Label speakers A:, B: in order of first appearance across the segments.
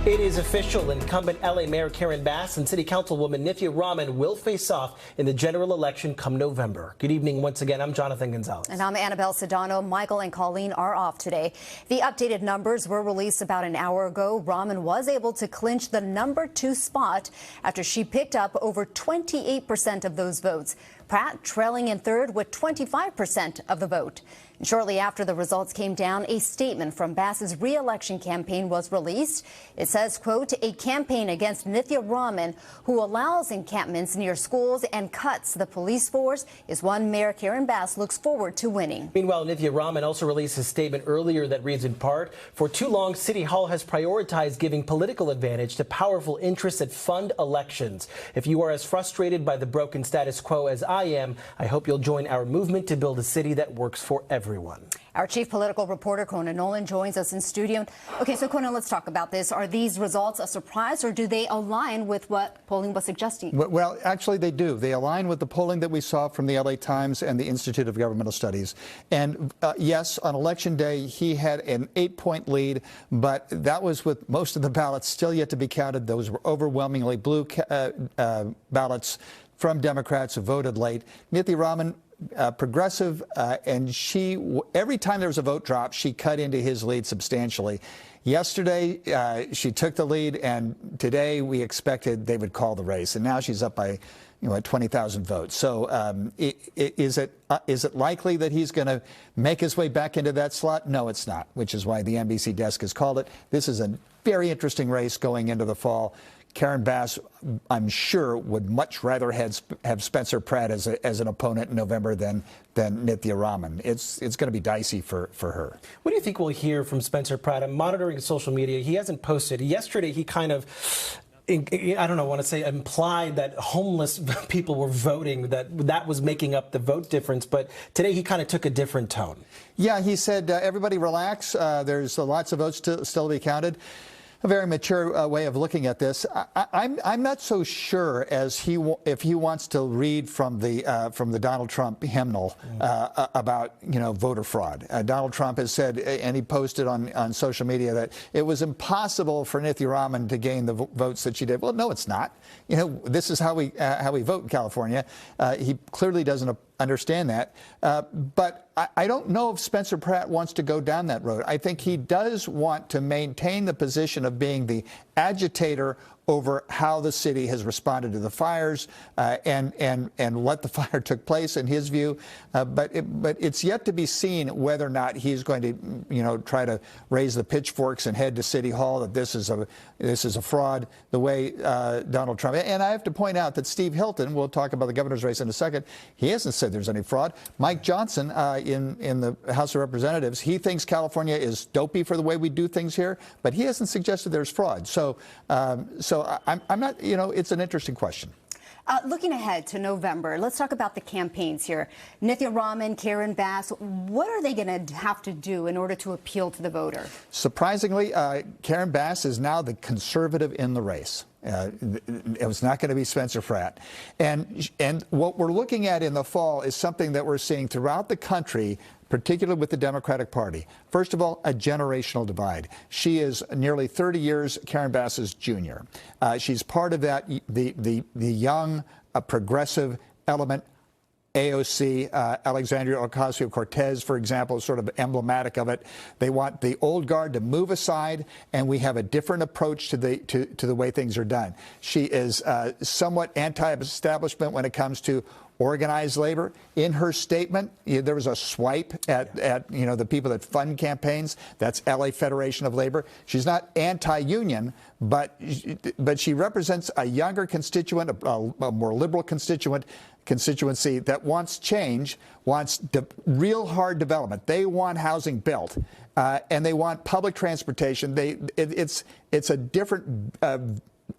A: It is official. Incumbent LA Mayor Karen Bass and City Councilwoman Nithya Raman will face off in the general election come November. Good evening once again. I'm Jonathan Gonzalez.
B: And I'm Annabelle Sedano. Michael and Colleen are off today. The updated numbers were released about an hour ago. Raman was able to clinch the #2 spot after she picked up over 28% of those votes. Pratt trailing in third with 25% of the vote. And shortly after the results came down, a statement from Bass's re-election campaign was released. It says, quote, a campaign against Nithya Raman, who allows encampments near schools and cuts the police force, is one Mayor Karen Bass looks forward to winning.
A: Meanwhile, Nithya Raman also released a statement earlier that reads in part, for too long, City Hall has prioritized giving political advantage to powerful interests that fund elections. If you are as frustrated by the broken status quo as I am, I hope you'll join our movement to build a city that works for everyone.
B: Our chief political reporter, Conan Nolan, joins us in studio. Okay, so Conan, let's talk about this. Are these results a surprise, or do they align with what polling was suggesting?
C: Well, actually, they do. They align with the polling that we saw from the LA Times and the Institute of Governmental Studies. And yes, on Election Day, he had an 8-point lead, but that was with most of the ballots still yet to be counted. Those were overwhelmingly blue ballots from Democrats who voted late. Nithya Raman, progressive, and every time there was a vote drop, she cut into his lead substantially. Yesterday, she took the lead, and today we expected they would call the race, and now she's up by, at 20,000 votes. So is it likely that he's going to make his way back into that slot? No, it's not, which is why the NBC desk has called it. This is a very interesting race going into the fall. Karen Bass, I'm sure, would much rather have Spencer Pratt as an opponent in November than Nithya Raman. It's going to be dicey for her.
A: What do you think we'll hear from Spencer Pratt? I'm monitoring social media. He hasn't posted. Yesterday, he kind of, I don't know, I want to say implied that homeless people were voting, that was making up the vote difference. But today he kind of took a different tone. Yeah, he said, everybody relax. There's lots of votes still to be counted. A very mature way of looking at this. I'm not so sure as if he wants to read from the Donald Trump hymnal about voter fraud. Donald Trump has said, and he posted on social media, that it was impossible for Nithya Raman to gain the votes that she did. Well, no, it's not. This is how we vote in California. He clearly doesn't understand that. But I don't know if Spencer Pratt wants to go down that road. I think he does want to maintain the position of being the agitator over how the city has responded to the fires and what the fire took place in his view. But it's yet to be seen whether or not he's going to, try to raise the pitchforks and head to City Hall that this is a fraud the way Donald Trump. And I have to point out that Steve Hilton, we'll talk about the governor's race in a second, he hasn't said there's any fraud. Mike Johnson in the House of Representatives, he thinks California is dopey for the way we do things here, but he hasn't suggested there's fraud. So I'm not, it's an interesting question.
B: Looking ahead to November, let's talk about the campaigns here. Nithya Raman, Karen Bass, what are they going to have to do in order to appeal to the voter?
C: Surprisingly, Karen Bass is now the conservative in the race. It was not going to be Spencer Pratt. And what we're looking at in the fall is something that we're seeing throughout the country, particularly with the Democratic Party. First of all, a generational divide. She is nearly 30 years Karen Bass's junior. She's part of that, the young, progressive element. AOC, Alexandria Ocasio-Cortez, for example, is sort of emblematic of it. They want the old guard to move aside, and we have a different approach to the way things are done. She is somewhat anti-establishment when it comes to organized labor. In her statement, there was a swipe at the people that fund campaigns. That's LA Federation of Labor. She's not anti-union, but she represents a younger constituent, a more liberal constituency that wants change, wants real hard development. They want housing built, and they want public transportation. It's a different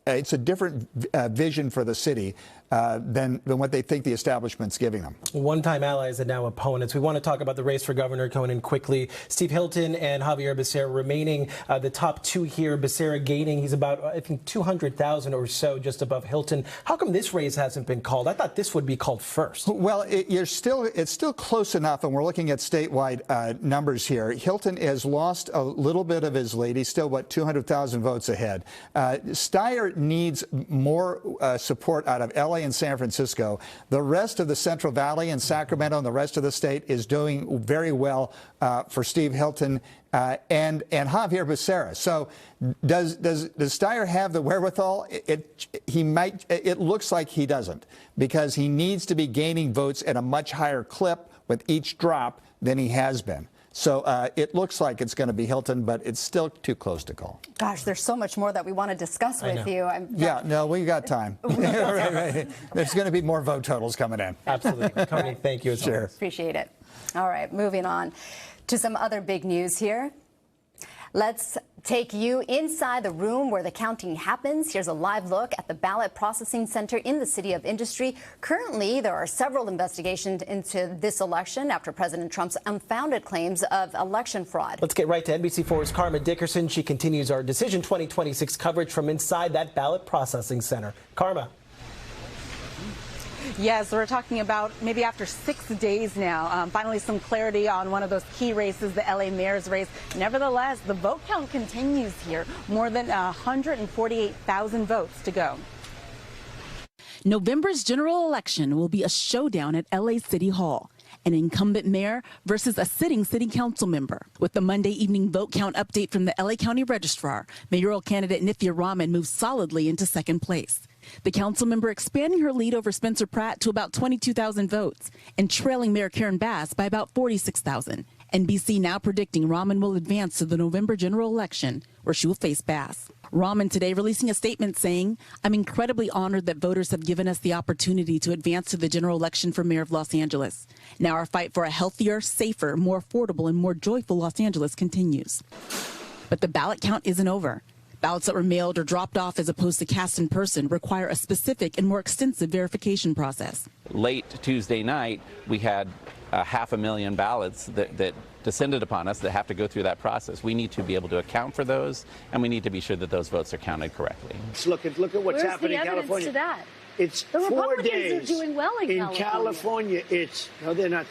C: it's a different vision for the city than what they think the establishment's giving them.
A: One-time allies and now opponents. We want to talk about the race for governor, Conan, quickly. Steve Hilton and Xavier Becerra remaining the top two here. Becerra gaining, he's about, I think, 200,000 or so, just above Hilton. How come this race hasn't been called? I thought this would be called first.
C: Well, it's still close enough, and we're looking at statewide numbers here. Hilton has lost a little bit of his lead. He's still, 200,000 votes ahead. Steyer needs more support out of L.A. and San Francisco. The rest of the Central Valley and Sacramento and the rest of the state is doing very well for Steve Hilton and Xavier Becerra. So does Steyer have the wherewithal? It looks like he doesn't, because he needs to be gaining votes at a much higher clip with each drop than he has been. So it looks like it's going to be Hilton, but it's still too close to call.
B: Gosh, there's so much more that we want to discuss with you.
C: Yeah, no, we got time. Right. There's going to be more vote totals coming in.
A: Absolutely. Connie, thank you.
C: Sure.
B: Appreciate it. All right, moving on to some other big news here. Let's take you inside the room where the counting happens. Here's a live look at the ballot processing center in the City of Industry. Currently, there are several investigations into this election after President Trump's unfounded claims of election fraud.
A: Let's get right to NBC4's Karma Dickerson. She continues our Decision 2026 coverage from inside that ballot processing center. Karma.
D: Yes, we're talking about maybe after 6 days now. Finally, some clarity on one of those key races, the L.A. mayor's race. Nevertheless, the vote count continues here. More than 148,000 votes to go.
E: November's general election will be a showdown at L.A. City Hall. An incumbent mayor versus a sitting city council member. With the Monday evening vote count update from the L.A. County Registrar, mayoral candidate Nithya Raman moves solidly into second place. The council member expanding her lead over Spencer Pratt to about 22,000 votes and trailing Mayor Karen Bass by about 46,000. NBC now predicting Raman will advance to the November general election, where she will face Bass. Raman today releasing a statement saying, "I'm incredibly honored that voters have given us the opportunity to advance to the general election for mayor of Los Angeles. Now our fight for a healthier, safer, more affordable, and more joyful Los Angeles continues." But the ballot count isn't over. Ballots that were mailed or dropped off as opposed to cast in person require a specific and more extensive verification process.
F: Late Tuesday night, we had 500,000 ballots that descended upon us that have to go through that process. We need to be able to account for those, and we need to be sure that those votes are counted correctly.
G: Look at what's happening in California.
H: To that?
G: It's
H: the
G: 4
H: Republicans
G: days.
H: are doing well in
G: California. It's no, they're not.